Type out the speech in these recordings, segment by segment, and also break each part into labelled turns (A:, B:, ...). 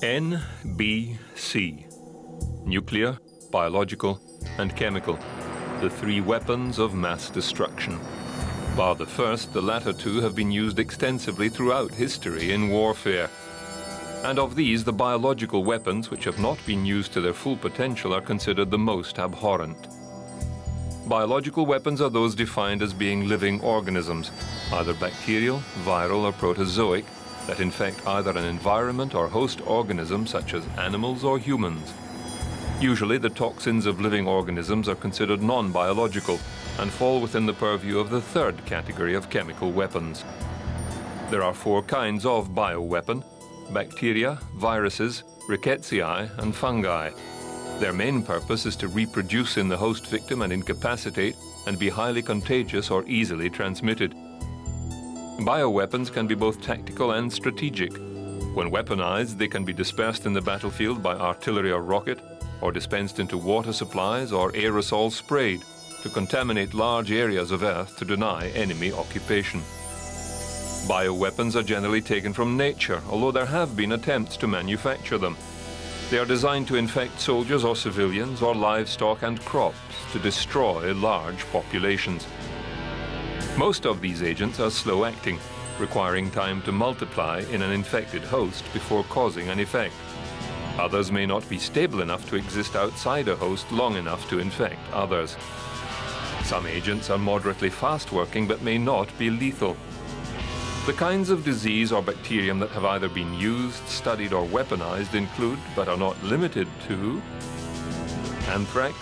A: N.B.C. Nuclear, biological, and chemical, the three weapons of mass destruction. Bar the first, the latter two have been used extensively throughout history in warfare. And of these, the biological weapons, which have not been used to their full potential, are considered the most abhorrent. Biological weapons are those defined as being living organisms, either bacterial, viral, or protozoic, that infect either an environment or host organism such as animals or humans. Usually, the toxins of living organisms are considered non-biological and fall within the purview of the third category of chemical weapons. There are four kinds of bioweapon: bacteria, viruses, rickettsiae, and fungi. Their main purpose is to reproduce in the host victim and incapacitate, and be highly contagious or easily transmitted. Bioweapons can be both tactical and strategic. When weaponized, they can be dispersed in the battlefield by artillery or rocket, or dispensed into water supplies or aerosol sprayed to contaminate large areas of Earth to deny enemy occupation. Bioweapons are generally taken from nature, although there have been attempts to manufacture them. They are designed to infect soldiers or civilians or livestock and crops to destroy large populations. Most of these agents are slow-acting, requiring time to multiply in an infected host before causing an effect. Others may not be stable enough to exist outside a host long enough to infect others. Some agents are moderately fast-working but may not be lethal. The kinds of disease or bacterium that have either been used, studied, or weaponized include, but are not limited to, anthrax,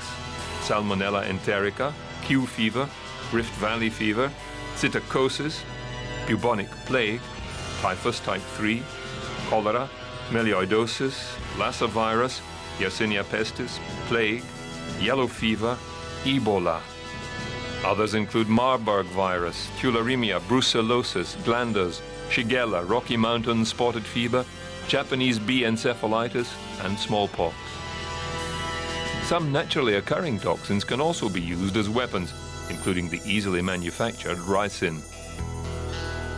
A: Salmonella enterica, Q fever, Rift Valley fever, psittacosis, bubonic plague, typhus type 3, cholera, melioidosis, Lassa virus, Yersinia pestis, plague, yellow fever, Ebola. Others include Marburg virus, tularemia, brucellosis, glanders, Shigella, Rocky Mountain spotted fever, Japanese bee encephalitis, and smallpox. Some naturally occurring toxins can also be used as weapons, including the easily manufactured ricin.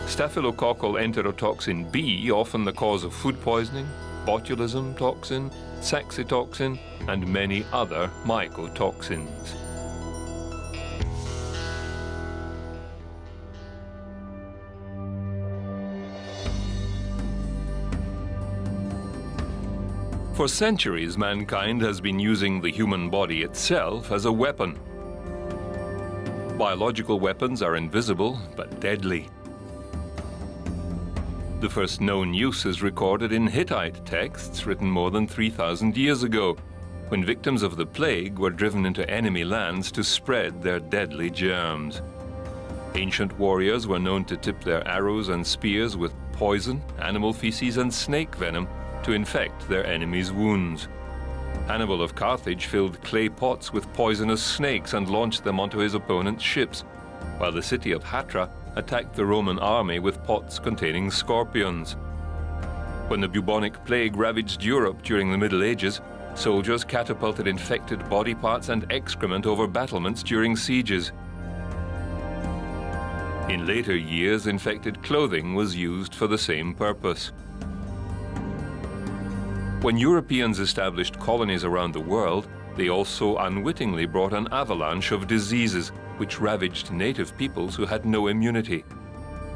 A: Staphylococcal enterotoxin B, often the cause of food poisoning, botulism toxin, saxitoxin, and many other mycotoxins. For centuries, mankind has been using the human body itself as a weapon. Biological weapons are invisible but deadly. The first known use is recorded in Hittite texts written more than 3,000 years ago, when victims of the plague were driven into enemy lands to spread their deadly germs. Ancient warriors were known to tip their arrows and spears with poison, animal feces, and snake venom to infect their enemies' wounds. Hannibal of Carthage filled clay pots with poisonous snakes and launched them onto his opponent's ships, while the city of Hatra attacked the Roman army with pots containing scorpions. When the bubonic plague ravaged Europe during the Middle Ages, soldiers catapulted infected body parts and excrement over battlements during sieges. In later years, infected clothing was used for the same purpose. When Europeans established colonies around the world, they also unwittingly brought an avalanche of diseases which ravaged native peoples who had no immunity.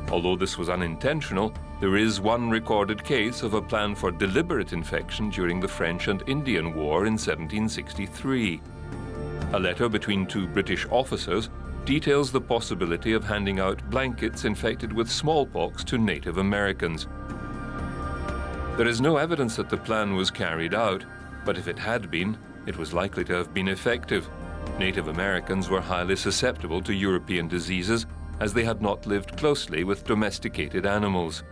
A: Although this was unintentional, there is one recorded case of a plan for deliberate infection during the French and Indian War in 1763. A letter between two British officers details the possibility of handing out blankets infected with smallpox to Native Americans. There is no evidence that the plan was carried out, but if it had been, it was likely to have been effective. Native Americans were highly susceptible to European diseases, as they had not lived closely with domesticated animals.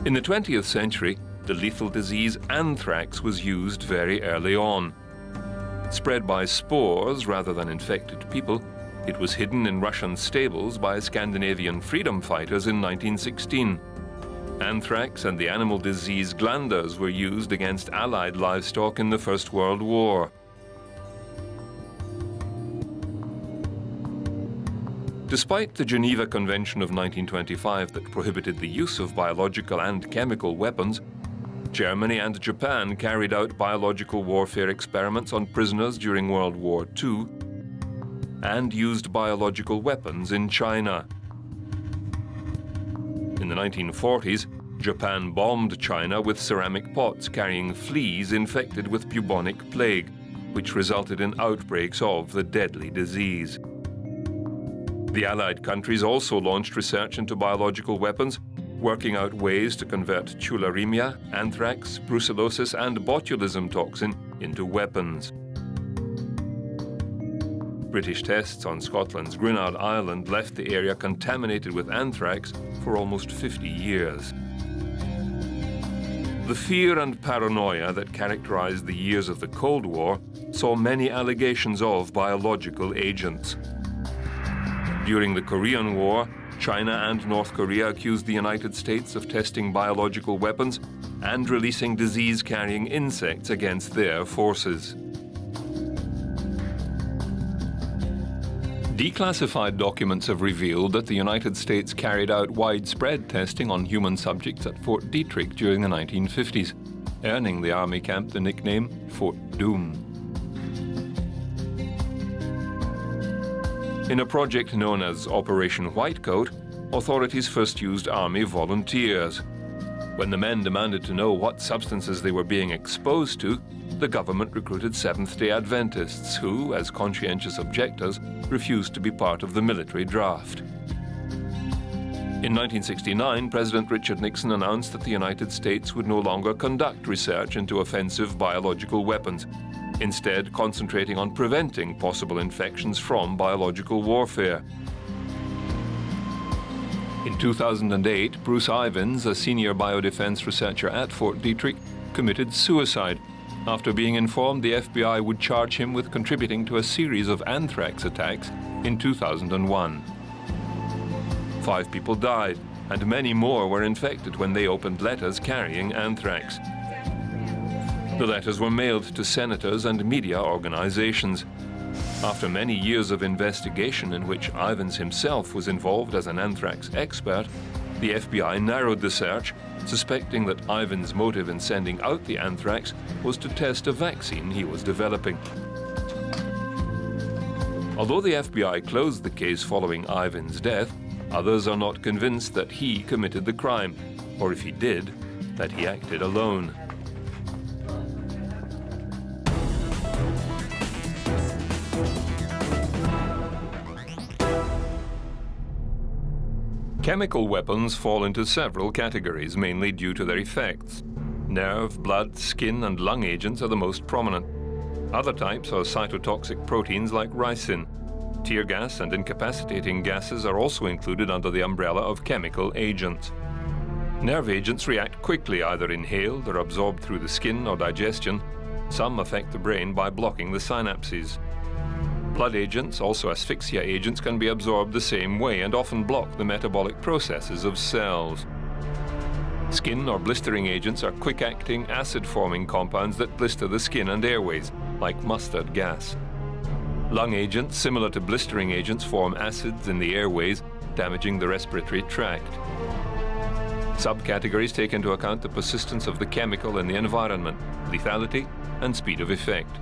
A: In the 20th century, the lethal disease anthrax was used very early on. Spread by spores rather than infected people, it was hidden in Russian stables by Scandinavian freedom fighters in 1916. Anthrax and the animal disease glanders were used against Allied livestock in the First World War. Despite the Geneva Convention of 1925 that prohibited the use of biological and chemical weapons, Germany and Japan carried out biological warfare experiments on prisoners during World War II and used biological weapons in China. In the 1940s, Japan bombed China with ceramic pots carrying fleas infected with bubonic plague, which resulted in outbreaks of the deadly disease. The Allied countries also launched research into biological weapons, working out ways to convert tularemia, anthrax, brucellosis, and botulism toxin into weapons. British tests on Scotland's Grinnard Island left the area contaminated with anthrax for almost 50 years. The fear and paranoia that characterized the years of the Cold War saw many allegations of biological agents. During the Korean War, China and North Korea accused the United States of testing biological weapons and releasing disease-carrying insects against their forces. Declassified documents have revealed that the United States carried out widespread testing on human subjects at Fort Detrick during the 1950s, earning the Army camp the nickname Fort Doom. In a project known as Operation Whitecoat, authorities first used Army volunteers. When the men demanded to know what substances they were being exposed to, the government recruited Seventh-day Adventists who, as conscientious objectors, refused to be part of the military draft. In 1969, President Richard Nixon announced that the United States would no longer conduct research into offensive biological weapons, instead concentrating on preventing possible infections from biological warfare. In 2008, Bruce Ivins, a senior biodefense researcher at Fort Detrick, committed suicide after being informed the FBI would charge him with contributing to a series of anthrax attacks in 2001. 5 people died, and many more were infected when they opened letters carrying anthrax. The letters were mailed to senators and media organizations. After many years of investigation in which Ivins himself was involved as an anthrax expert, the FBI narrowed the search, suspecting that Ivins' motive in sending out the anthrax was to test a vaccine he was developing. Although the FBI closed the case following Ivins' death, others are not convinced that he committed the crime, or if he did, that he acted alone. Chemical weapons fall into several categories, mainly due to their effects. Nerve, blood, skin, and lung agents are the most prominent. Other types are cytotoxic proteins like ricin. Tear gas and incapacitating gases are also included under the umbrella of chemical agents. Nerve agents react quickly, either inhaled or absorbed through the skin or digestion. Some affect the brain by blocking the synapses. Blood agents, also asphyxia agents, can be absorbed the same way and often block the metabolic processes of cells. Skin or blistering agents are quick-acting, acid-forming compounds that blister the skin and airways, like mustard gas. Lung agents, similar to blistering agents, form acids in the airways, damaging the respiratory tract. Subcategories take into account the persistence of the chemical in the environment, lethality, and speed of effect.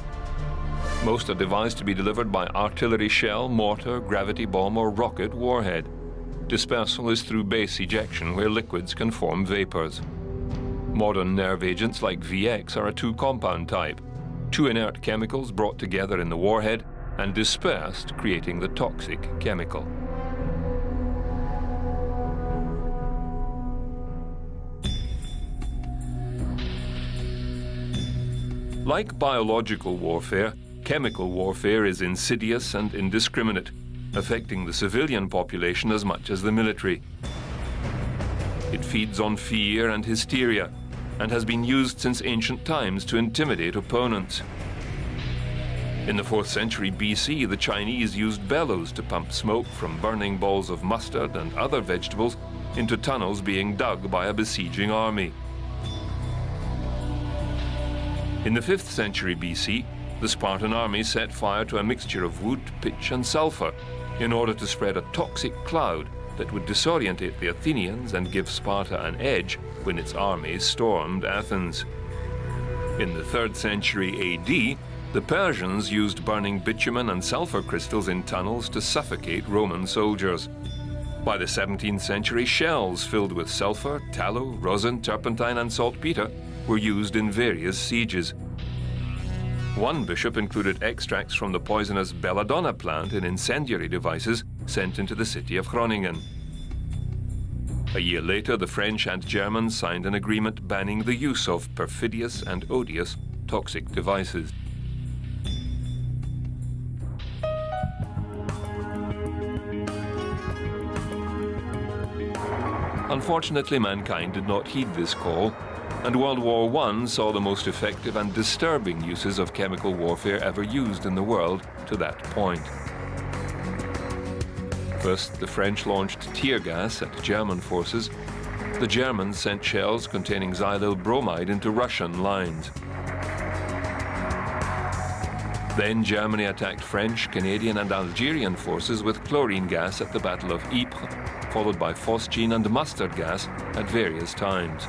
A: Most are devised to be delivered by artillery shell, mortar, gravity bomb, or rocket warhead. Dispersal is through base ejection, where liquids can form vapors. Modern nerve agents like VX are a 2-compound type, 2 inert chemicals brought together in the warhead and dispersed, creating the toxic chemical. Like biological warfare, chemical warfare is insidious and indiscriminate, affecting the civilian population as much as the military. It feeds on fear and hysteria, and has been used since ancient times to intimidate opponents. In the 4th century B.C., the Chinese used bellows to pump smoke from burning balls of mustard and other vegetables into tunnels being dug by a besieging army. In the 5th century B.C., the Spartan army set fire to a mixture of wood, pitch, and sulfur, in order to spread a toxic cloud that would disorientate the Athenians and give Sparta an edge when its armies stormed Athens. In the 3rd century AD, the Persians used burning bitumen and sulfur crystals in tunnels to suffocate Roman soldiers. By the 17th century, shells filled with sulfur, tallow, rosin, turpentine and saltpeter were used in various sieges. One bishop included extracts from the poisonous belladonna plant in incendiary devices sent into the city of Groningen. A year later, the French and Germans signed an agreement banning the use of perfidious and odious toxic devices. Unfortunately, mankind did not heed this call, and World War I saw the most effective and disturbing uses of chemical warfare ever used in the world to that point. First, the French launched tear gas at German forces. The Germans sent shells containing xylyl bromide into Russian lines. Then Germany attacked French, Canadian and Algerian forces with chlorine gas at the Battle of Ypres, followed by phosgene and mustard gas at various times.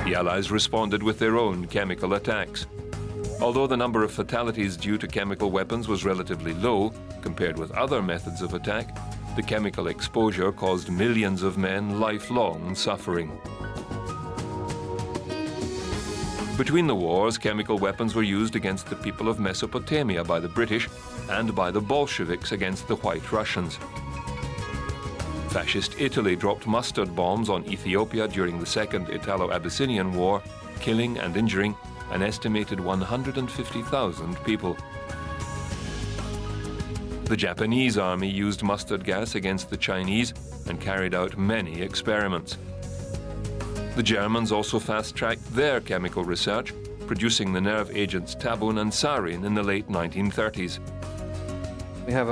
A: The Allies responded with their own chemical attacks. Although the number of fatalities due to chemical weapons was relatively low compared with other methods of attack, the chemical exposure caused millions of men lifelong suffering. Between the wars, chemical weapons were used against the people of Mesopotamia by the British and by the Bolsheviks against the White Russians. Fascist Italy dropped mustard bombs on Ethiopia during the Second Italo-Abyssinian War, killing and injuring an estimated 150,000 people. The Japanese army used mustard gas against the Chinese and carried out many experiments. The Germans also fast-tracked their chemical research, producing the nerve agents tabun and sarin in the late 1930s.
B: We have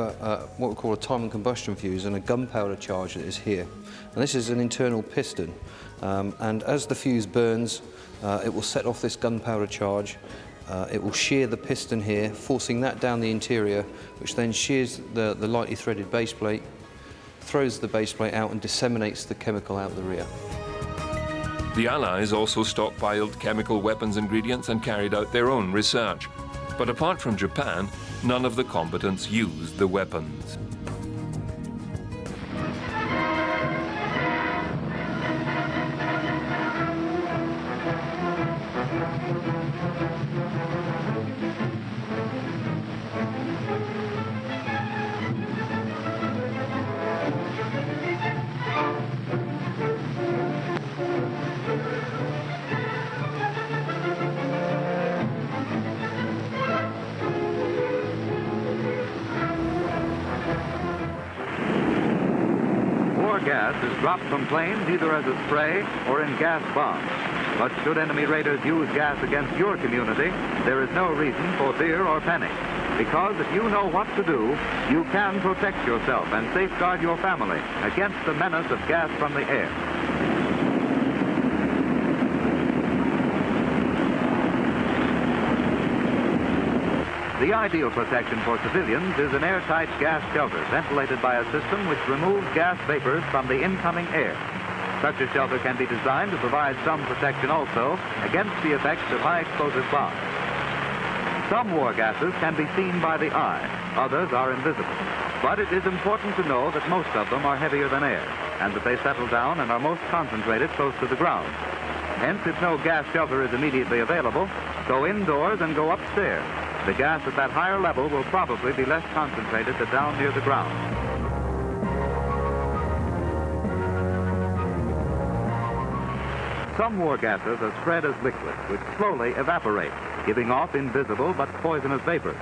B: what we call a time and combustion fuse and a gunpowder charge that is here. And this is an internal piston. And as the fuse burns, it will set off this gunpowder charge. It will shear the piston here, forcing that down the interior, which then shears the lightly threaded base plate, throws the base plate out and disseminates the chemical out the rear.
A: The Allies also stockpiled chemical weapons ingredients and carried out their own research. But apart from Japan, none of the combatants used the weapons.
C: Gas is dropped from planes either as a spray or in gas bombs. But should enemy raiders use gas against your community, there is no reason for fear or panic. Because if you know what to do, you can protect yourself and safeguard your family against the menace of gas from the air. The ideal protection for civilians is an airtight gas shelter ventilated by a system which removes gas vapors from the incoming air. Such a shelter can be designed to provide some protection also against the effects of high explosive bombs. Some war gases can be seen by the eye, others are invisible. But it is important to know that most of them are heavier than air, and that they settle down and are most concentrated close to the ground. Hence, if no gas shelter is immediately available, go indoors and go upstairs. The gas at that higher level will probably be less concentrated than down near the ground. Some war gases are spread as liquids, which slowly evaporate, giving off invisible but poisonous vapors.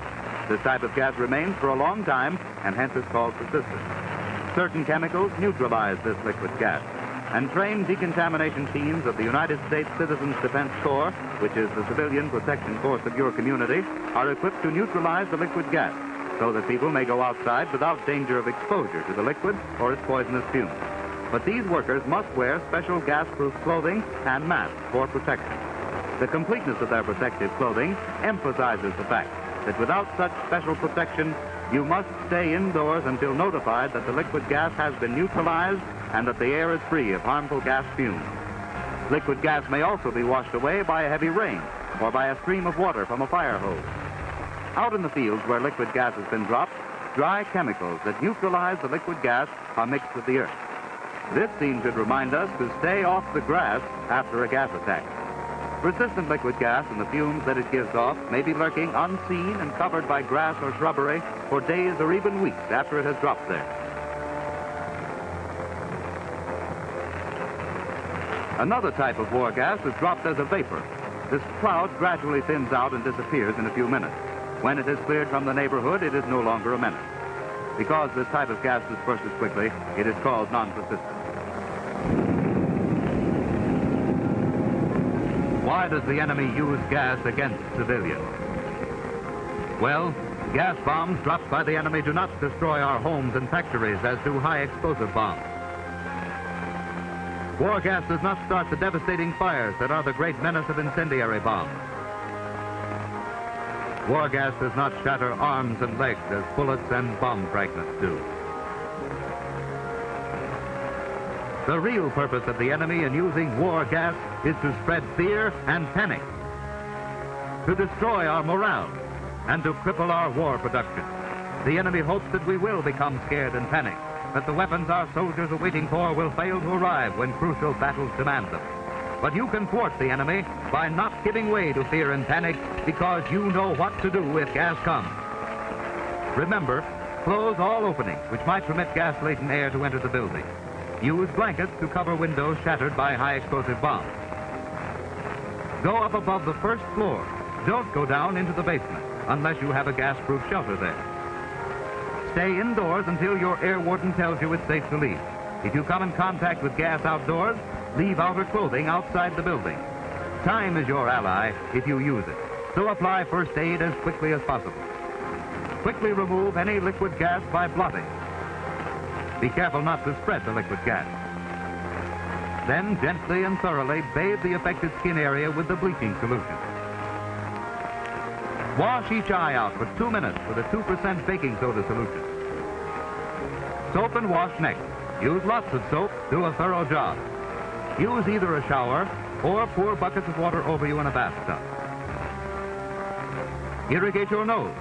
C: This type of gas remains for a long time and hence is called persistent. Certain chemicals neutralize this liquid gas, and trained decontamination teams of the United States Citizens Defense Corps, which is the civilian protection force of your community, are equipped to neutralize the liquid gas so that people may go outside without danger of exposure to the liquid or its poisonous fumes. But these workers must wear special gas-proof clothing and masks for protection. The completeness of their protective clothing emphasizes the fact that without such special protection, You must stay indoors until notified that the liquid gas has been neutralized and that the air is free of harmful gas fumes. Liquid gas may also be washed away by a heavy rain or by a stream of water from a fire hose. Out in the fields where liquid gas has been dropped, dry chemicals that neutralize the liquid gas are mixed with the earth. This scene should remind us to stay off the grass after a gas attack. Persistent liquid gas and the fumes that it gives off may be lurking unseen and covered by grass or shrubbery for days or even weeks after it has dropped there. Another type of war gas is dropped as a vapor. This cloud gradually thins out and disappears in a few minutes. When it is cleared from the neighborhood, it is no longer a menace. Because this type of gas disperses quickly, it is called non-persistent. Why does the enemy use gas against civilians? Well, gas bombs dropped by the enemy do not destroy our homes and factories as do high-explosive bombs. War gas does not start the devastating fires that are the great menace of incendiary bombs. War gas does not shatter arms and legs as bullets and bomb fragments do. The real purpose of the enemy in using war gas is to spread fear and panic, to destroy our morale, and to cripple our war production. The enemy hopes that we will become scared and panic, that the weapons our soldiers are waiting for will fail to arrive when crucial battles demand them. But you can thwart the enemy by not giving way to fear and panic because you know what to do if gas comes. Remember, close all openings which might permit gas-laden air to enter the building. Use blankets to cover windows shattered by high-explosive bombs. Go up above the first floor. Don't go down into the basement unless you have a gas-proof shelter there. Stay indoors until your air warden tells you it's safe to leave. If you come in contact with gas outdoors, leave outer clothing outside the building. Time is your ally if you use it, so apply first aid as quickly as possible. Quickly remove any liquid gas by blotting. Be careful not to spread the liquid gas. Then gently and thoroughly bathe the affected skin area with the bleaching solution. Wash each eye out for 2 minutes with a 2% baking soda solution. Soap and wash next. Use lots of soap, do a thorough job. Use either a shower or pour buckets of water over you in a bathtub. Irrigate your nose.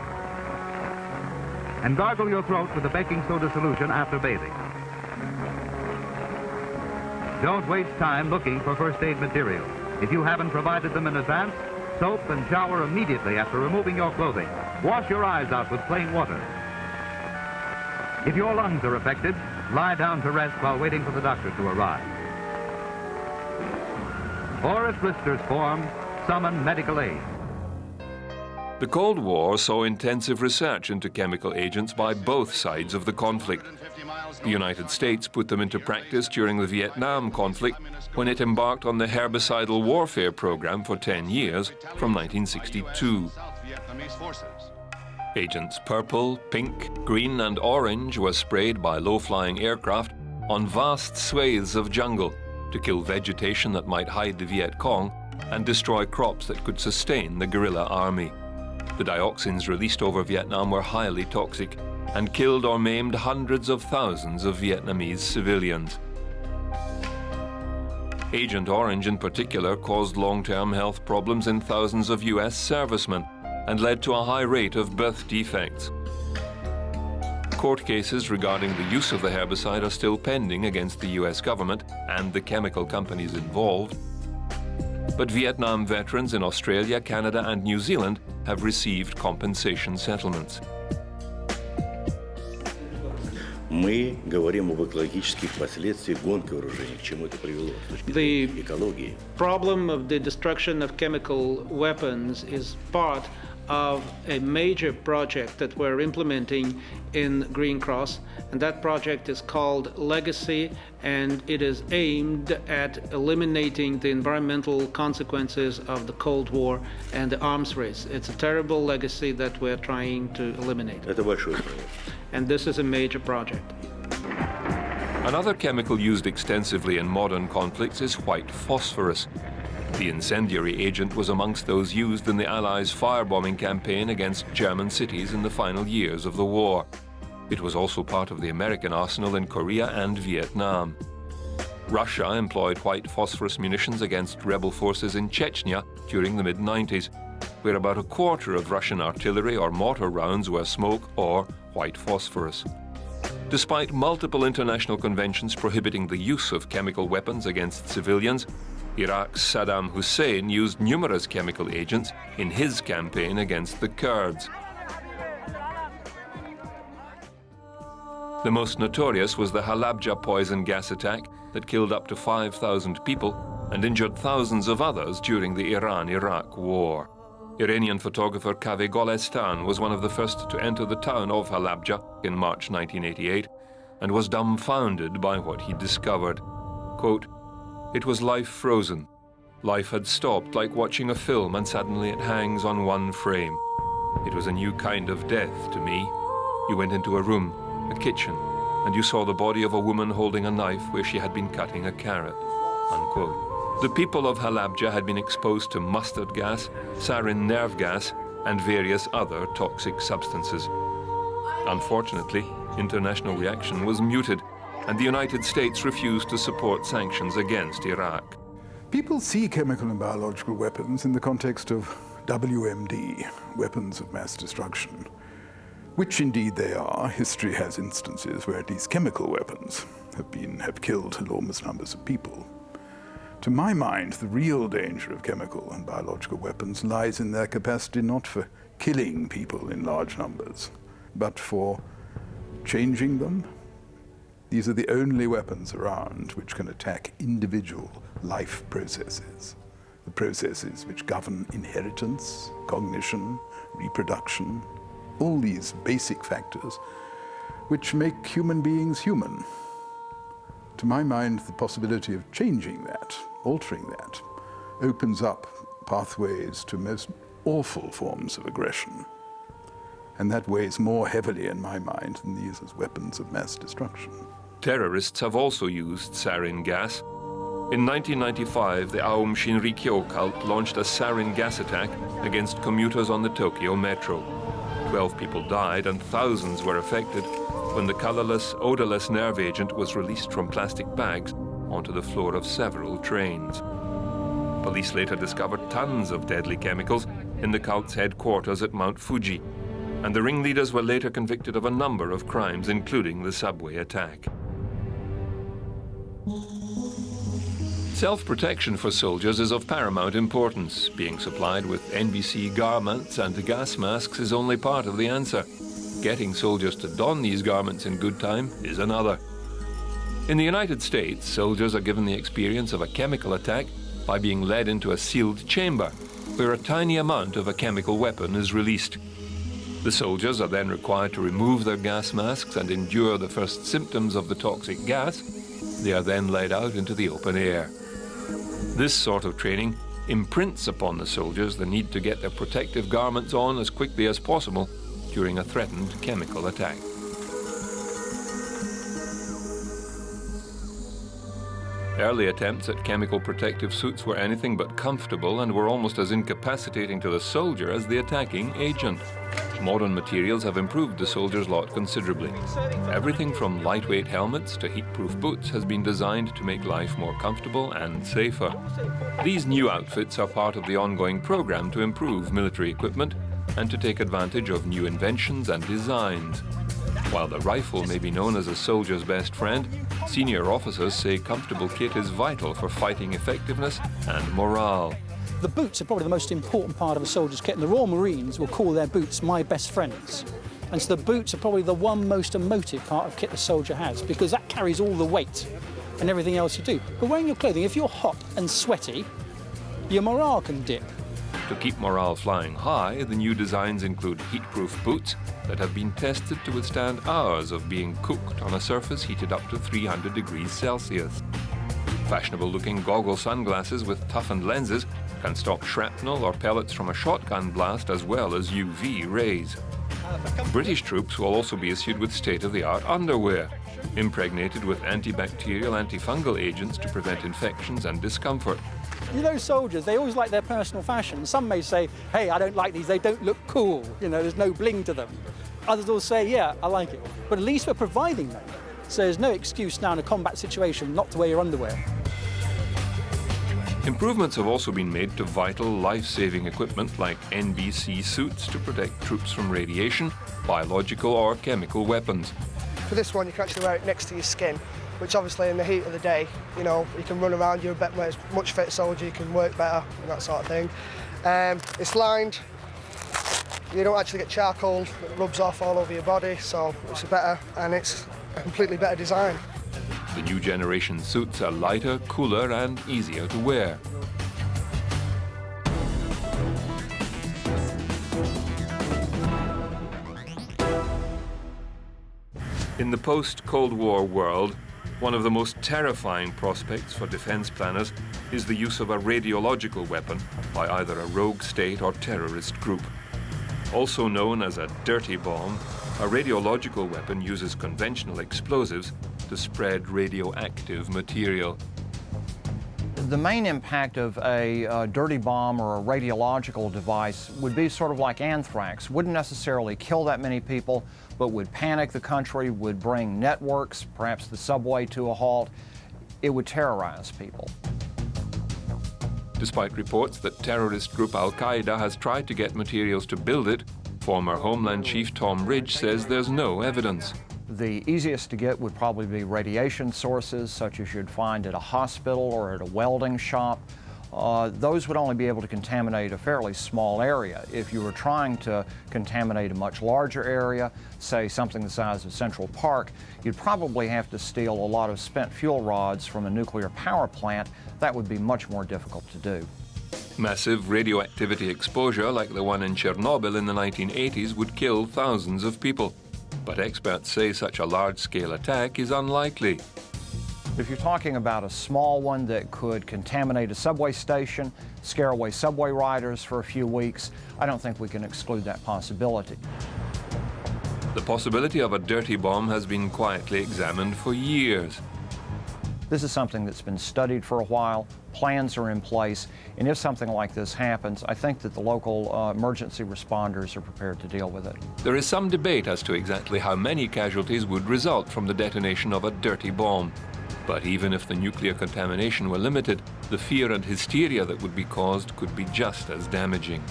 C: And gargle your throat with the baking soda solution after bathing. Don't waste time looking for first aid materials. If you haven't provided them in advance, soap and shower immediately after removing your clothing. Wash your eyes out with plain water. If your lungs are affected, lie down to rest while waiting for the doctor to arrive. Or if blisters form, summon medical aid.
A: The Cold War saw intensive research into chemical agents by both sides of the conflict. The United States put them into practice during the Vietnam conflict when it embarked on the herbicidal warfare program for 10 years from 1962. Agents purple, pink, green and orange were sprayed by low-flying aircraft on vast swathes of jungle to kill vegetation that might hide the Viet Cong and destroy crops that could sustain the guerrilla army. The dioxins released over Vietnam were highly toxic and killed or maimed hundreds of thousands of Vietnamese civilians. Agent Orange in particular caused long-term health problems in thousands of US servicemen and led to a high rate of birth defects. Court cases regarding the use of the herbicide are still pending against the US government and the chemical companies involved. But Vietnam veterans in Australia, Canada and New Zealand have received compensation settlements.
D: Мы говорим об экологических последствиях гонки вооружений, к чему это привело с точки зрения экологии.
E: The problem of the destruction of chemical weapons is part of a major project that we're implementing in Green Cross, and that project is called Legacy, and it is aimed at eliminating the environmental consequences of the Cold War and the arms race. It's a terrible legacy that we're trying to eliminate.
D: Это большой проект.
E: And this is a major project.
A: Another chemical used extensively in modern conflicts is white phosphorus. The incendiary agent was amongst those used in the Allies' firebombing campaign against German cities in the final years of the war. It was also part of the American arsenal in Korea and Vietnam. Russia employed white phosphorus munitions against rebel forces in Chechnya during the mid-90s, where about a quarter of Russian artillery or mortar rounds were smoke or white phosphorus. Despite multiple international conventions prohibiting the use of chemical weapons against civilians, Iraq's Saddam Hussein used numerous chemical agents in his campaign against the Kurds. The most notorious was the Halabja poison gas attack that killed up to 5,000 people and injured thousands of others during the Iran-Iraq war. Iranian photographer Kaveh Golestan was one of the first to enter the town of Halabja in March 1988 and was dumbfounded by what he discovered. Quote, "It was life frozen. Life had stopped like watching a film and suddenly it hangs on one frame. It was a new kind of death to me. You went into a room, a kitchen, and you saw the body of a woman holding a knife where she had been cutting a carrot." Unquote. The people of Halabja had been exposed to mustard gas, sarin nerve gas, and various other toxic substances. Unfortunately, international reaction was muted, and the United States refused to support sanctions against Iraq.
F: People see chemical and biological weapons in the context of WMD, weapons of mass destruction, which indeed they are. History has instances where at least chemical weapons have killed enormous numbers of people. To my mind, the real danger of chemical and biological weapons lies in their capacity not for killing people in large numbers, but for changing them. These are the only weapons around which can attack individual life processes, the processes which govern inheritance, cognition, reproduction, all these basic factors which make human beings human. To my mind, the possibility of changing that, altering that, opens up pathways to most awful forms of aggression. And that weighs more heavily in my mind than these as weapons of mass destruction.
A: Terrorists have also used sarin gas. In 1995, the Aum Shinrikyo cult launched a sarin gas attack against commuters on the Tokyo metro. 12 people died and thousands were affected when the colorless, odorless nerve agent was released from plastic bags onto the floor of several trains. Police later discovered tons of deadly chemicals in the cult's headquarters at Mount Fuji, and the ringleaders were later convicted of a number of crimes, including the subway attack. Self-protection for soldiers is of paramount importance. Being supplied with N.B.C garments and gas masks is only part of the answer. Getting soldiers to don these garments in good time is another. In the United States, soldiers are given the experience of a chemical attack by being led into a sealed chamber, where a tiny amount of a chemical weapon is released. The soldiers are then required to remove their gas masks and endure the first symptoms of the toxic gas. They are then led out into the open air. This sort of training imprints upon the soldiers the need to get their protective garments on as quickly as possible during a threatened chemical attack. Early attempts at chemical protective suits were anything but comfortable and were almost as incapacitating to the soldier as the attacking agent. Modern materials have improved the soldier's lot considerably. Everything from lightweight helmets to heat-proof boots has been designed to make life more comfortable and safer. These new outfits are part of the ongoing program to improve military equipment and to take advantage of new inventions and designs. While the rifle may be known as a soldier's best friend, senior officers say comfortable kit is vital for fighting effectiveness and morale.
G: The boots are probably the most important part of a soldier's kit, and the Royal Marines will call their boots my best friends. And so the boots are probably the one most emotive part of kit the soldier has, because that carries all the weight and everything else you do. But wearing your clothing, if you're hot and sweaty, your morale can dip.
A: To keep morale flying high, the new designs include heat-proof boots that have been tested to withstand hours of being cooked on a surface heated up to 300 degrees Celsius. Fashionable-looking goggle sunglasses with toughened lenses can stop shrapnel or pellets from a shotgun blast as well as UV rays. British troops will also be issued with state-of-the-art underwear, impregnated with antibacterial, antifungal agents to prevent infections and discomfort.
G: You know, soldiers, they always like their personal fashion. Some may say, hey, I don't like these, they don't look cool. You know, there's no bling to them. Others will say, yeah, I like it. But at least we're providing them. So there's no excuse now in a combat situation not to wear your underwear.
A: Improvements have also been made to vital life-saving equipment like N.B.C suits to protect troops from radiation, biological or chemical weapons.
H: For this one, you can actually wear it next to your skin, which obviously in the heat of the day, you know, you can run around, you're a much fitter soldier, you can work better and that sort of thing. It's lined, you don't actually get charcoal that rubs off all over your body, so it's better and it's a completely better design.
A: The new generation suits are lighter, cooler and easier to wear. In the post-Cold War world, one of the most terrifying prospects for defense planners is the use of a radiological weapon by either a rogue state or terrorist group. Also known as a dirty bomb, a radiological weapon uses conventional explosives to spread radioactive material.
I: The main impact of a dirty bomb or a radiological device would be sort of like anthrax. Wouldn't necessarily kill that many people, but would panic the country, would bring networks, perhaps the subway, to a halt. It would terrorize people.
A: Despite reports that terrorist group Al-Qaeda has tried to get materials to build it, former Homeland Chief Tom Ridge says there's no evidence.
I: The easiest to get would probably be radiation sources, such as you'd find at a hospital or at a welding shop. Those would only be able to contaminate a fairly small area. If you were trying to contaminate a much larger area, say something the size of Central Park, you'd probably have to steal a lot of spent fuel rods from a nuclear power plant. That would be much more difficult to do.
A: Massive radioactivity exposure like the one in Chernobyl in the 1980s would kill thousands of people. But experts say such a large-scale attack is unlikely.
I: If you're talking about a small one that could contaminate a subway station, scare away subway riders for a few weeks, I don't think we can exclude that possibility.
A: The possibility of a dirty bomb has been quietly examined for years.
I: This is something that's been studied for a while, plans are in place, and if something like this happens, I think that the local emergency responders are prepared to deal with it.
A: There is some debate as to exactly how many casualties would result from the detonation of a dirty bomb. But even if the nuclear contamination were limited, the fear and hysteria that would be caused could be just as damaging.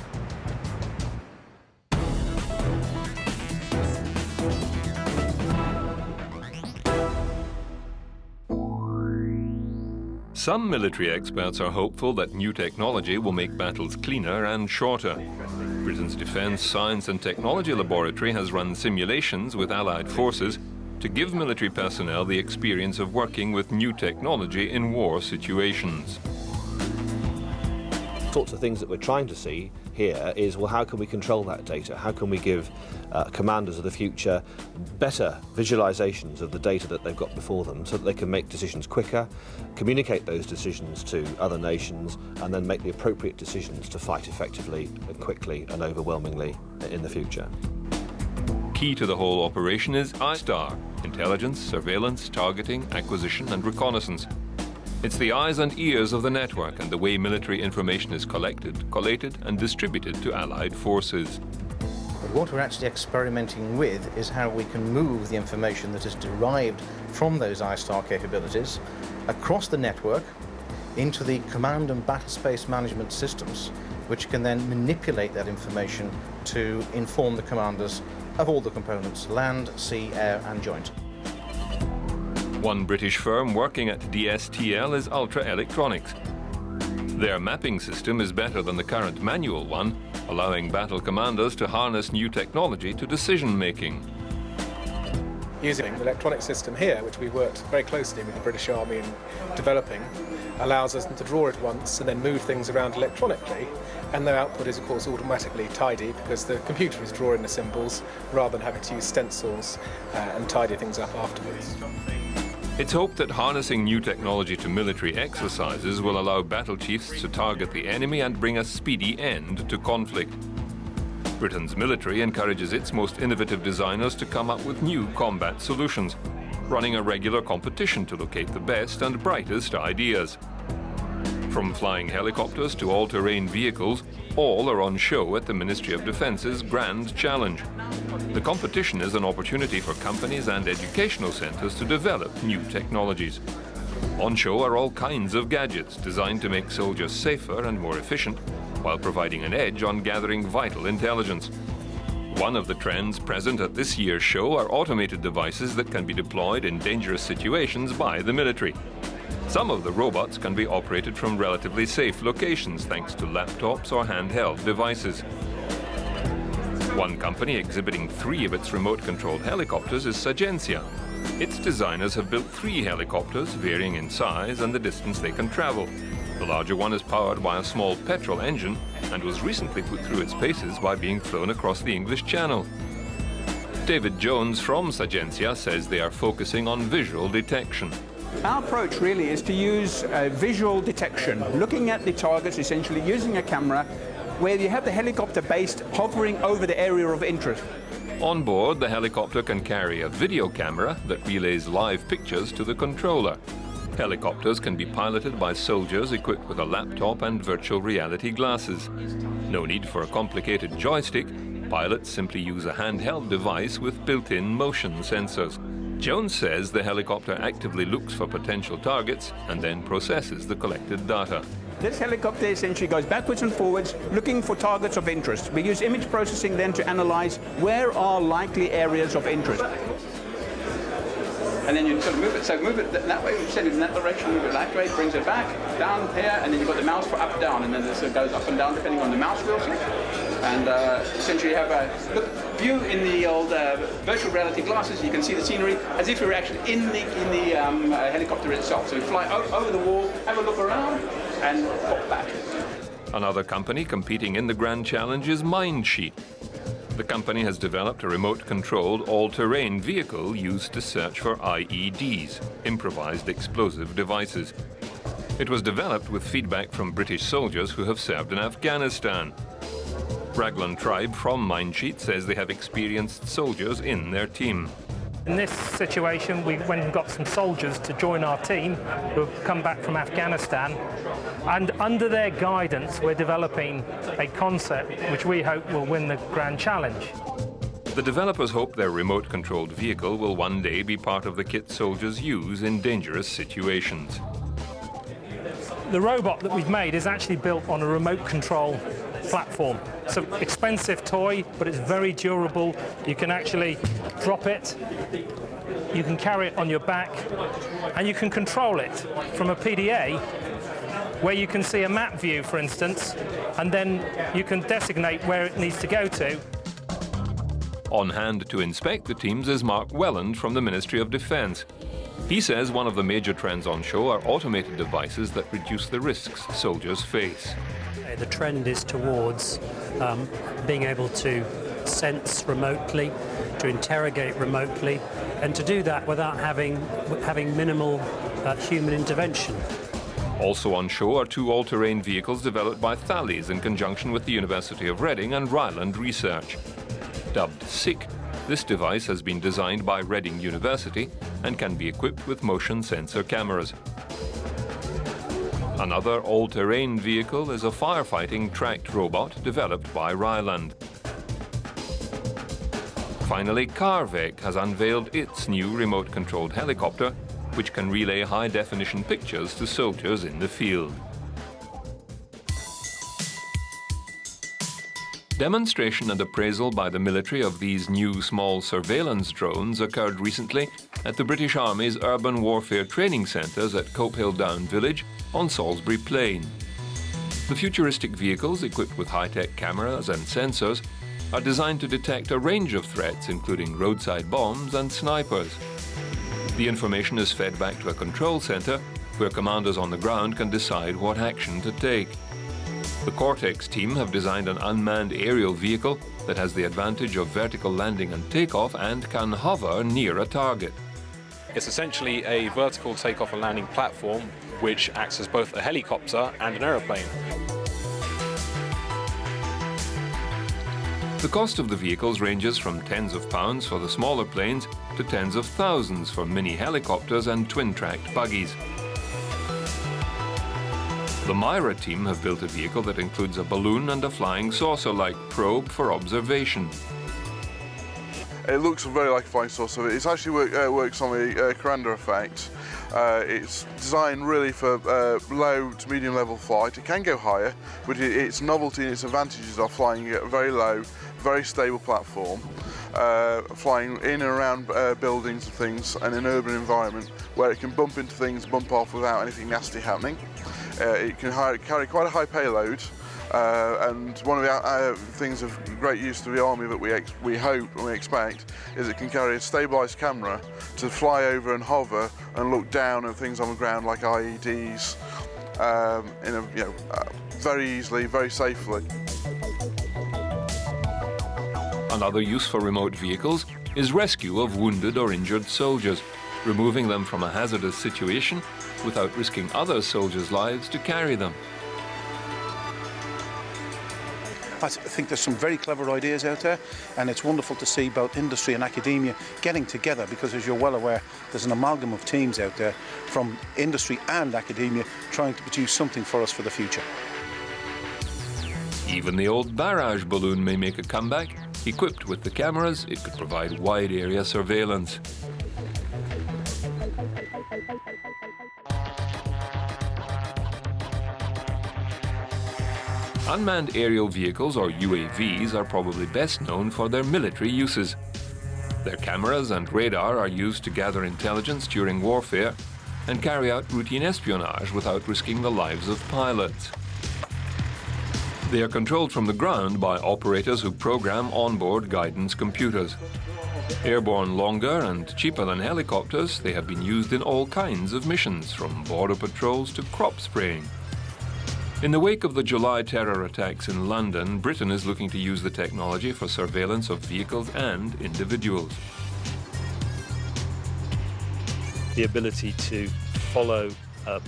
A: Some military experts are hopeful that new technology will make battles cleaner and shorter. Britain's Defence Science and Technology Laboratory has run simulations with Allied forces to give military personnel the experience of working with new technology in war situations.
J: Sorts of things that we're trying to see here is, well, how can we control that data? How can we give commanders of the future better visualizations of the data that they've got before them so that they can make decisions quicker, communicate those decisions to other nations, and then make the appropriate decisions to fight effectively and quickly and overwhelmingly in the future.
A: Key to the whole operation is ISTAR: intelligence, surveillance, targeting, acquisition and reconnaissance. It's the eyes and ears of the network and the way military information is collected, collated and distributed to Allied forces.
K: What we're actually experimenting with is how we can move the information that is derived from those ISTAR capabilities across the network into the command and battle space management systems, which can then manipulate that information to inform the commanders of all the components: land, sea, air and joint.
A: One British firm working at DSTL is Ultra Electronics. Their mapping system is better than the current manual one, allowing battle commanders to harness new technology to decision-making.
L: Using the electronic system here, which we worked very closely with the British Army in developing, allows us to draw it once and then move things around electronically, and their output is of course automatically tidy because the computer is drawing the symbols rather than having to use stencils and tidy things up afterwards.
A: It's hoped that harnessing new technology to military exercises will allow battle chiefs to target the enemy and bring a speedy end to conflict. Britain's military encourages its most innovative designers to come up with new combat solutions, running a regular competition to locate the best and brightest ideas. From flying helicopters to all-terrain vehicles, all are on show at the Ministry of Defence's Grand Challenge. The competition is an opportunity for companies and educational centres to develop new technologies. On show are all kinds of gadgets designed to make soldiers safer and more efficient, while providing an edge on gathering vital intelligence. One of the trends present at this year's show are automated devices that can be deployed in dangerous situations by the military. Some of the robots can be operated from relatively safe locations thanks to laptops or handheld devices. One company exhibiting 3 of its remote-controlled helicopters is Sagencia. Its designers have built 3 helicopters, varying in size and the distance they can travel. The larger one is powered by a small petrol engine and was recently put through its paces by being flown across the English Channel. David Jones from Sagencia says they are focusing on visual detection.
M: Our approach really is to use visual detection, looking at the targets, essentially using a camera where you have the helicopter based hovering over the area of interest.
A: On board, the helicopter can carry a video camera that relays live pictures to the controller. Helicopters can be piloted by soldiers equipped with a laptop and virtual reality glasses. No need for a complicated joystick. Pilots simply use a handheld device with built-in motion sensors. Jones says the helicopter actively looks for potential targets and then processes the collected data.
M: This helicopter essentially goes backwards and forwards looking for targets of interest. We use image processing then to analyze where are likely areas of interest. And then you sort of move it, so move it that way, send it in that direction, move it that way, brings it back, down here, and then you've got the mouse for up, down, and then this goes up and down depending on the mouse wheels. And essentially you have a view in the old virtual reality glasses. You can see the scenery as if you're actually in the helicopter itself. So you fly over the wall, have a look around, and pop back.
A: Another company competing in the Grand Challenge is Mindsheet. The company has developed a remote-controlled, all-terrain vehicle used to search for IEDs, improvised explosive devices. It was developed with feedback from British soldiers who have served in Afghanistan. Raglan Tribe from Mindsheet says they have experienced soldiers in their team.
N: In this situation, we went and got some soldiers to join our team who have come back from Afghanistan. And under their guidance, we're developing a concept which we hope will win the Grand Challenge.
A: The developers hope their remote-controlled vehicle will one day be part of the kit soldiers use in dangerous situations.
N: The robot that we've made is actually built on a remote control platform. It's an expensive toy, but it's very durable. You can actually drop it, you can carry it on your back, and you can control it from a PDA, where you can see a map view, for instance, and then you can designate where it needs to go to.
A: On hand to inspect the teams is Mark Welland from the Ministry of Defence. He says one of the major trends on show are automated devices that reduce the risks soldiers face.
O: The trend is towards being able to sense remotely, to interrogate remotely, and to do that without having minimal human intervention.
A: Also on show are 2 all-terrain vehicles developed by Thales in conjunction with the University of Reading and Ryland Research. Dubbed SICK, this device has been designed by Reading University and can be equipped with motion sensor cameras. Another all-terrain vehicle is a firefighting tracked robot developed by Ryland. Finally, Carvec has unveiled its new remote-controlled helicopter, which can relay high-definition pictures to soldiers in the field. Demonstration and appraisal by the military of these new small surveillance drones occurred recently at the British Army's Urban Warfare Training Centres at Copehill Down Village on Salisbury Plain. The futuristic vehicles, equipped with high-tech cameras and sensors, are designed to detect a range of threats, including roadside bombs and snipers. The information is fed back to a control centre, where commanders on the ground can decide what action to take. The Cortex team have designed an unmanned aerial vehicle that has the advantage of vertical landing and takeoff and can hover near a target.
P: It's essentially a vertical takeoff and landing platform which acts as both a helicopter and an aeroplane.
A: The cost of the vehicles ranges from tens of pounds for the smaller planes to tens of thousands for mini helicopters and twin-tracked buggies. The Myra team have built a vehicle that includes a balloon and a flying saucer-like probe for observation.
Q: It looks very like a flying saucer. It actually works on the Coranda effect. It's designed really for low to medium level flight. It can go higher, but its novelty and its advantages are flying at a very low, very stable platform, flying in and around buildings and things, and in an urban environment where it can bump into things, bump off without anything nasty happening. It can carry quite a high payload. And one of the things of great use to the Army that we hope and we expect is it can carry a stabilised camera to fly over and hover and look down at things on the ground like IEDs very easily, very safely.
A: Another use for remote vehicles is rescue of wounded or injured soldiers, removing them from a hazardous situation without risking other soldiers' lives to carry them.
R: I think there's some very clever ideas out there, and it's wonderful to see both industry and academia getting together, because as you're well aware, there's an amalgam of teams out there from industry and academia trying to produce something for us for the future.
A: Even the old barrage balloon may make a comeback. Equipped with the cameras, it could provide wide area surveillance. Unmanned aerial vehicles, or UAVs, are probably best known for their military uses. Their cameras and radar are used to gather intelligence during warfare and carry out routine espionage without risking the lives of pilots. They are controlled from the ground by operators who program onboard guidance computers. Airborne longer and cheaper than helicopters, they have been used in all kinds of missions, from border patrols to crop spraying. In the wake of the July terror attacks in London, Britain is looking to use the technology for surveillance of vehicles and individuals.
S: The ability to follow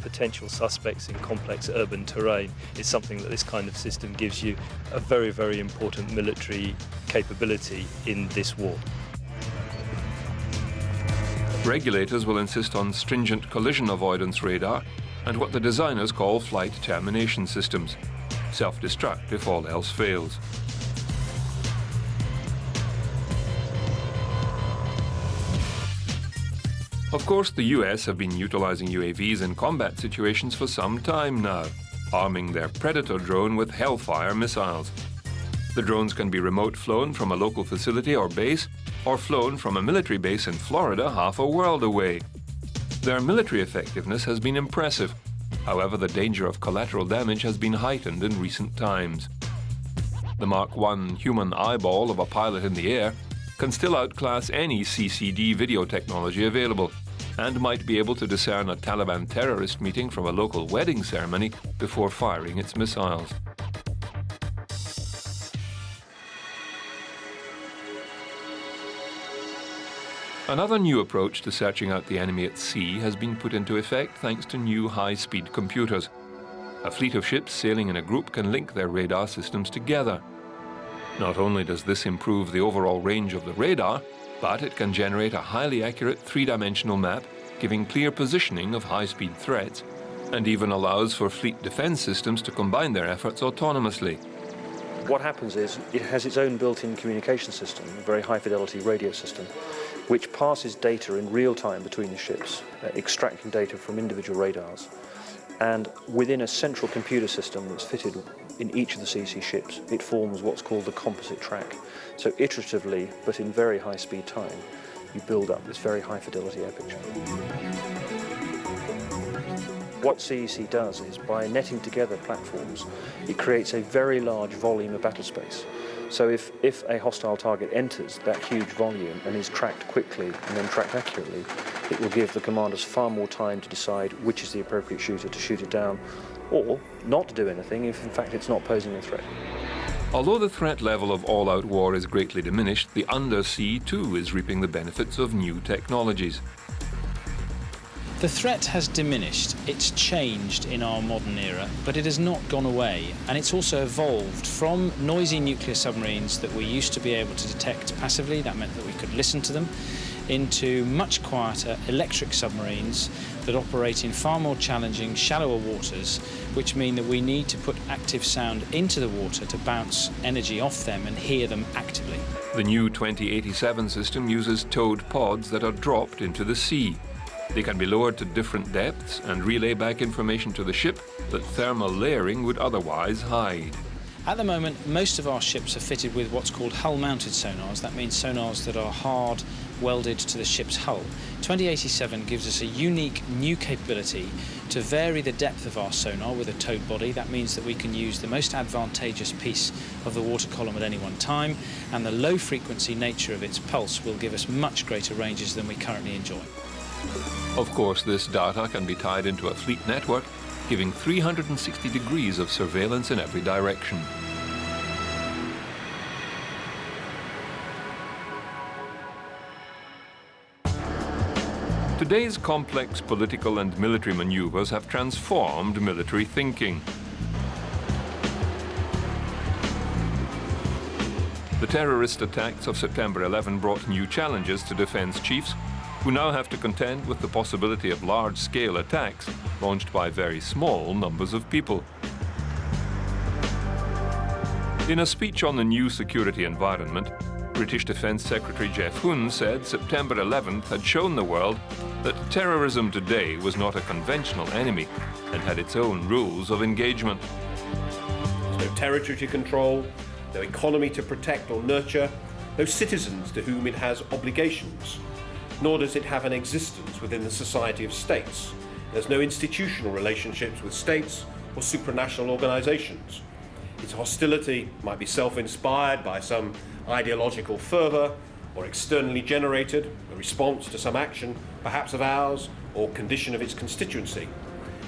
S: potential suspects in complex urban terrain is something that this kind of system gives you a very, very important military capability in this war.
A: Regulators will insist on stringent collision avoidance radar and what the designers call flight termination systems. Self-destruct if all else fails. Of course, the US have been utilizing UAVs in combat situations for some time now, arming their Predator drone with Hellfire missiles. The drones can be remote flown from a local facility or base, or flown from a military base in Florida half a world away. Their military effectiveness has been impressive. However, the danger of collateral damage has been heightened in recent times. The Mark I human eyeball of a pilot in the air can still outclass any CCD video technology available, and might be able to discern a Taliban terrorist meeting from a local wedding ceremony before firing its missiles. Another new approach to searching out the enemy at sea has been put into effect thanks to new high-speed computers. A fleet of ships sailing in a group can link their radar systems together. Not only does this improve the overall range of the radar, but it can generate a highly accurate three-dimensional map, giving clear positioning of high-speed threats, and even allows for fleet defense systems to combine their efforts autonomously.
S: What happens is it has its own built-in communication system, a very high-fidelity radio system, which passes data in real time between the ships, extracting data from individual radars. And within a central computer system that's fitted in each of the CC ships, it forms what's called the composite track. So iteratively, but in very high speed time, you build up this very high fidelity air picture. What CEC does is, by netting together platforms, it creates a very large volume of battle space. So if a hostile target enters that huge volume and is tracked quickly and then tracked accurately, it will give the commanders far more time to decide which is the appropriate shooter to shoot it down, or not to do anything if in fact it's not posing a threat.
A: Although the threat level of all-out war is greatly diminished, the undersea too is reaping the benefits of new technologies.
T: The threat has diminished, it's changed in our modern era, but it has not gone away, and it's also evolved from noisy nuclear submarines that we used to be able to detect passively. That meant that we could listen to them. into much quieter electric submarines that operate in far more challenging, shallower waters, which mean that we need to put active sound into the water to bounce energy off them and hear them actively.
A: The new 2087 system uses towed pods that are dropped into the sea. They can be lowered to different depths and relay back information to the ship that thermal layering would otherwise hide.
T: At the moment, most of our ships are fitted with what's called hull-mounted sonars. That means sonars that are hard welded to the ship's hull. 2087 gives us a unique new capability to vary the depth of our sonar with a towed body. That means that we can use the most advantageous piece of the water column at any one time, and the low-frequency nature of its pulse will give us much greater ranges than we currently enjoy.
A: Of course, this data can be tied into a fleet network, giving 360 degrees of surveillance in every direction. Today's complex political and military maneuvers have transformed military thinking. The terrorist attacks of September 11 brought new challenges to defense chiefs, who now have to contend with the possibility of large-scale attacks launched by very small numbers of people. In a speech on the new security environment, British Defence Secretary Jeff Hoon said September 11th had shown the world that terrorism today was not a conventional enemy and had its own rules of engagement.
U: There's no territory to control, no economy to protect or nurture, no citizens to whom it has obligations, nor does it have an existence within the society of states. There's no institutional relationships with states or supranational organisations. Its hostility might be self-inspired by some ideological fervour or externally generated, a response to some action, perhaps of ours, or condition of its constituency.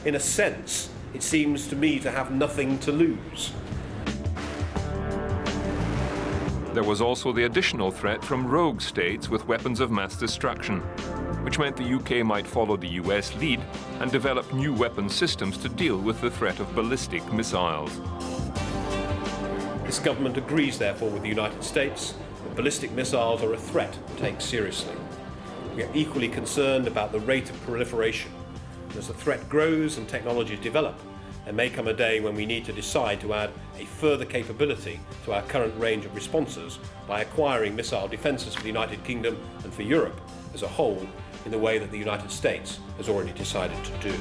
U: In a sense, it seems to me to have nothing to lose.
A: There was also the additional threat from rogue states with weapons of mass destruction, which meant the UK might follow the US lead and develop new weapon systems to deal with the threat of ballistic missiles.
U: This government agrees, therefore, with the United States that ballistic missiles are a threat to take seriously. We are equally concerned about the rate of proliferation. As the threat grows and technologies develop, there may come a day when we need to decide to add a further capability to our current range of responses by acquiring missile defences for the United Kingdom and for Europe as a whole in the way that the United States has already decided to do.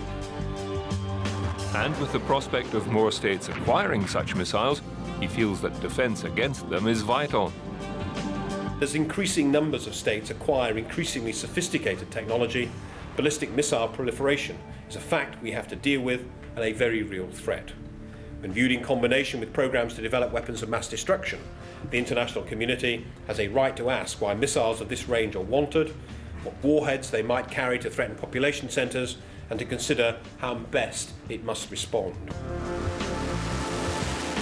A: And with the prospect of more states acquiring such missiles, he feels that defence against them is vital.
U: As increasing numbers of states acquire increasingly sophisticated technology, ballistic missile proliferation is a fact we have to deal with and a very real threat. When viewed in combination with programs to develop weapons of mass destruction, the international community has a right to ask why missiles of this range are wanted, what warheads they might carry to threaten population centres, and to consider how best it must respond.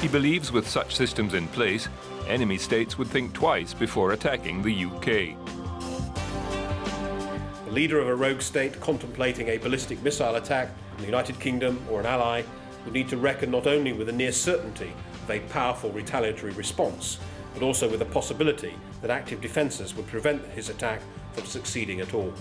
A: He believes with such systems in place, enemy states would think twice before attacking the UK.
U: The leader of a rogue state contemplating a ballistic missile attack on the United Kingdom or an ally would need to reckon not only with the near certainty of a powerful retaliatory response, but also with the possibility that active defences would prevent his attack from succeeding at all.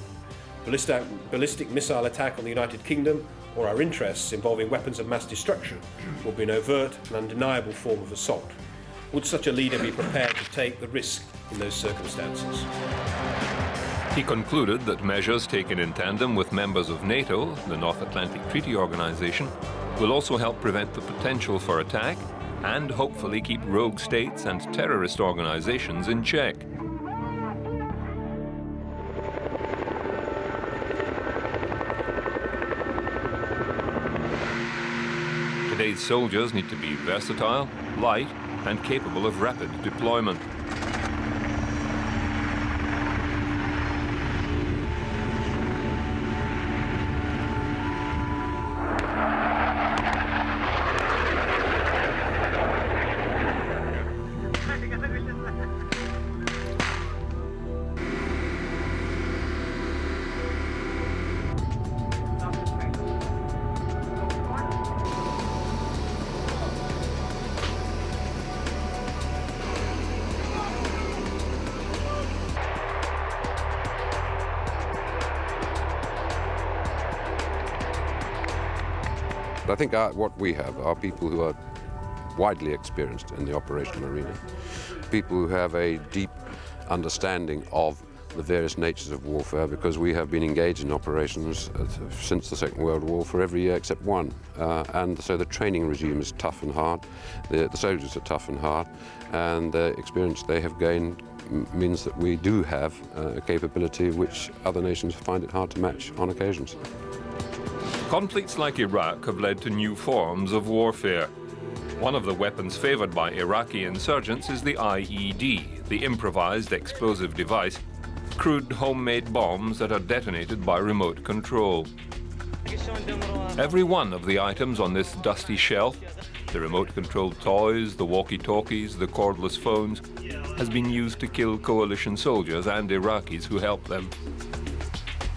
U: Ballistic missile attack on the United Kingdom or our interests involving weapons of mass destruction will be an overt and undeniable form of assault. Would such a leader be prepared to take the risk in those circumstances?
A: He concluded that measures taken in tandem with members of NATO, the North Atlantic Treaty Organization, will also help prevent the potential for attack and hopefully keep rogue states and terrorist organizations in check. Today's soldiers need to be versatile, light, and capable of rapid deployment.
B: I think what we have are people who are widely experienced in the operational arena, people who have a deep understanding of the various natures of warfare, because we have been engaged in operations since the Second World War for every year except one. And so the training regime is tough and hard, the soldiers are tough and hard, and the experience they have gained means that we do have a capability which other nations find it hard to match on occasions.
A: Conflicts like Iraq have led to new forms of warfare. One of the weapons favored by Iraqi insurgents is the IED, the improvised explosive device, crude homemade bombs that are detonated by remote control. Every one of the items on this dusty shelf, the remote-controlled toys, the walkie-talkies, the cordless phones, has been used to kill coalition soldiers and Iraqis who help them.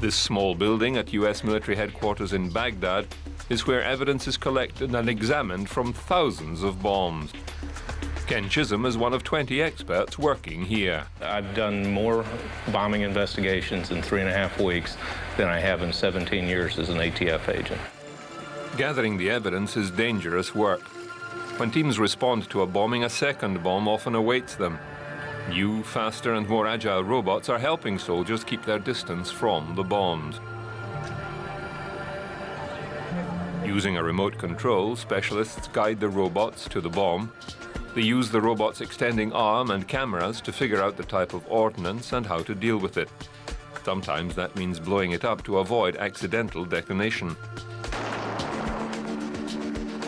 A: This small building at US military headquarters in Baghdad is where evidence is collected and examined from thousands of bombs. Ken Chisholm is one of 20 experts working here.
V: I've done more bombing investigations in 3.5 weeks than I have in 17 years as an ATF agent.
A: Gathering the evidence is dangerous work. When teams respond to a bombing, a second bomb often awaits them. New, faster and more agile robots are helping soldiers keep their distance from the bombs. Using a remote control, specialists guide the robots to the bomb. They use the robot's extending arm and cameras to figure out the type of ordnance and how to deal with it. Sometimes that means blowing it up to avoid accidental detonation.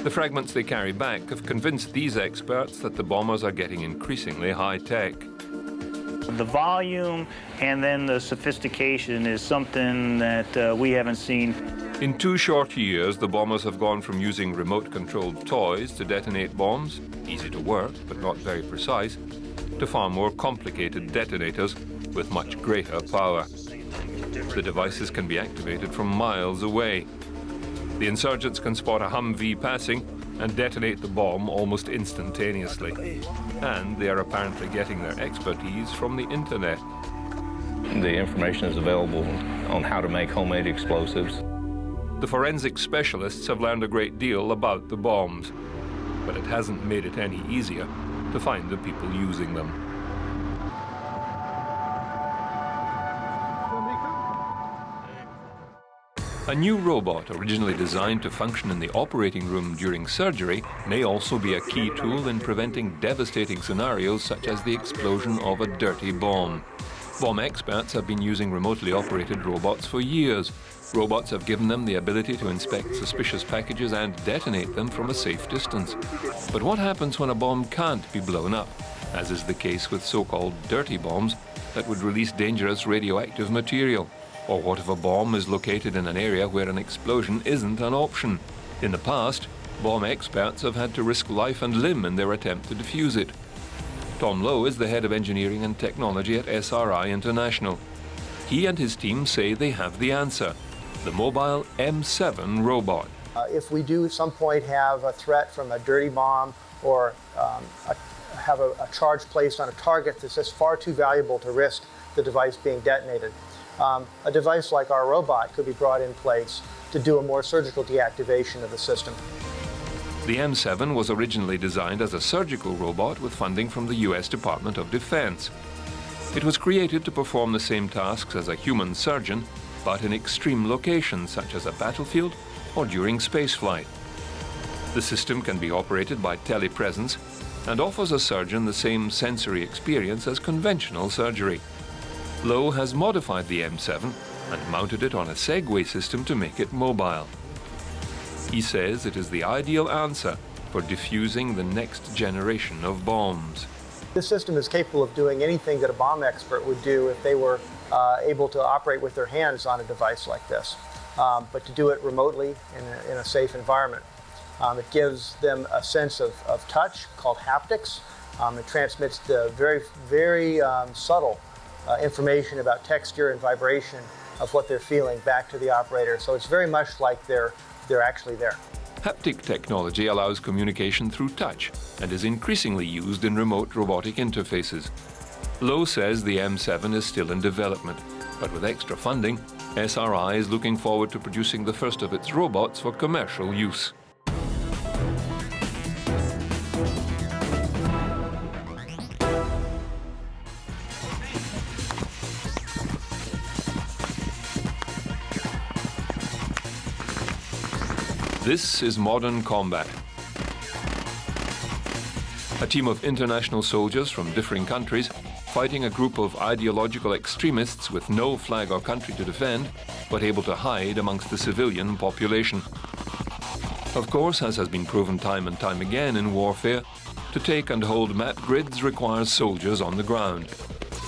A: The fragments they carry back have convinced these experts that the bombers are getting increasingly high-tech.
W: The volume and then the sophistication is something that we haven't seen.
A: In 2 short years, the bombers have gone from using remote-controlled toys to detonate bombs, easy to work but not very precise, to far more complicated detonators with much greater power. The devices can be activated from miles away. The insurgents can spot a Humvee passing and detonate the bomb almost instantaneously. And they are apparently getting their expertise from the internet.
V: The information is available on how to make homemade explosives.
A: The forensic specialists have learned a great deal about the bombs, but it hasn't made it any easier to find the people using them. A new robot originally designed to function in the operating room during surgery may also be a key tool in preventing devastating scenarios such as the explosion of a dirty bomb. Bomb experts have been using remotely operated robots for years. Robots have given them the ability to inspect suspicious packages and detonate them from a safe distance. But what happens when a bomb can't be blown up, as is the case with so-called dirty bombs that would release dangerous radioactive material? Or what if a bomb is located in an area where an explosion isn't an option? In the past, bomb experts have had to risk life and limb in their attempt to defuse it. Tom Lowe is the head of engineering and technology at SRI International. He and his team say they have the answer: the mobile M7 robot.
X: If we do at some point have a threat from a dirty bomb or have a charge placed on a target that's just far too valuable to risk the device being detonated, a device like our robot could be brought in place to do a more surgical deactivation of the system.
A: The M7 was originally designed as a surgical robot with funding from the US Department of Defense. It was created to perform the same tasks as a human surgeon, but in extreme locations such as a battlefield or during spaceflight. The system can be operated by telepresence and offers a surgeon the same sensory experience as conventional surgery. Lowe has modified the M7 and mounted it on a Segway system to make it mobile. He says it is the ideal answer for diffusing the next generation of bombs.
X: This system is capable of doing anything that a bomb expert would do if they were able to operate with their hands on a device like this, but to do it remotely in a safe environment. It gives them a sense of touch called haptics. It transmits the very subtle information about texture and vibration of what they're feeling back to the operator. So it's very much like they're actually there.
A: Haptic technology allows communication through touch and is increasingly used in remote robotic interfaces. Lowe says the M7 is still in development, but with extra funding, SRI is looking forward to producing the first of its robots for commercial use. This is modern combat. A team of international soldiers from differing countries fighting a group of ideological extremists with no flag or country to defend, but able to hide amongst the civilian population. Of course, as has been proven time and time again in warfare, to take and hold map grids requires soldiers on the ground.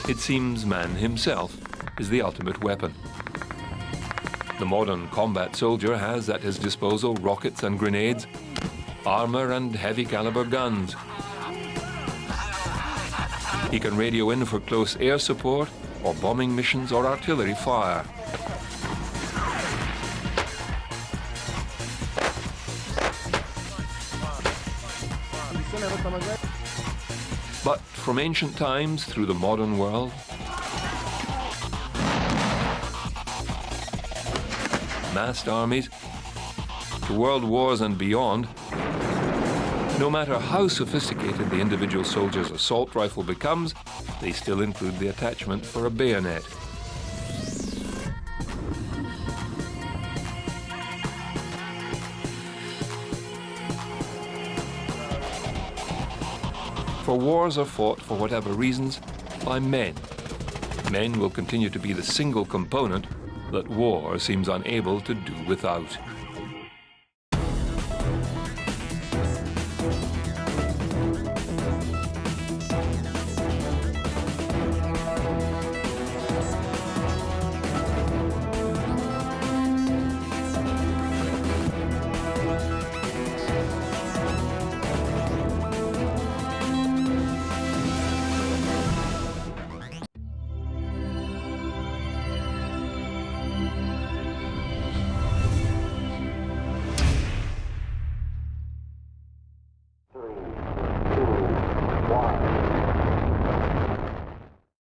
A: It seems man himself is the ultimate weapon. The modern combat soldier has at his disposal rockets and grenades, armor and heavy caliber guns. He can radio in for close air support or bombing missions or artillery fire. But from ancient times through the modern world, massed armies, to world wars and beyond, no matter how sophisticated the individual soldier's assault rifle becomes, they still include the attachment for a bayonet. For wars are fought, for whatever reasons, by men. Men will continue to be the single component that war seems unable to do without.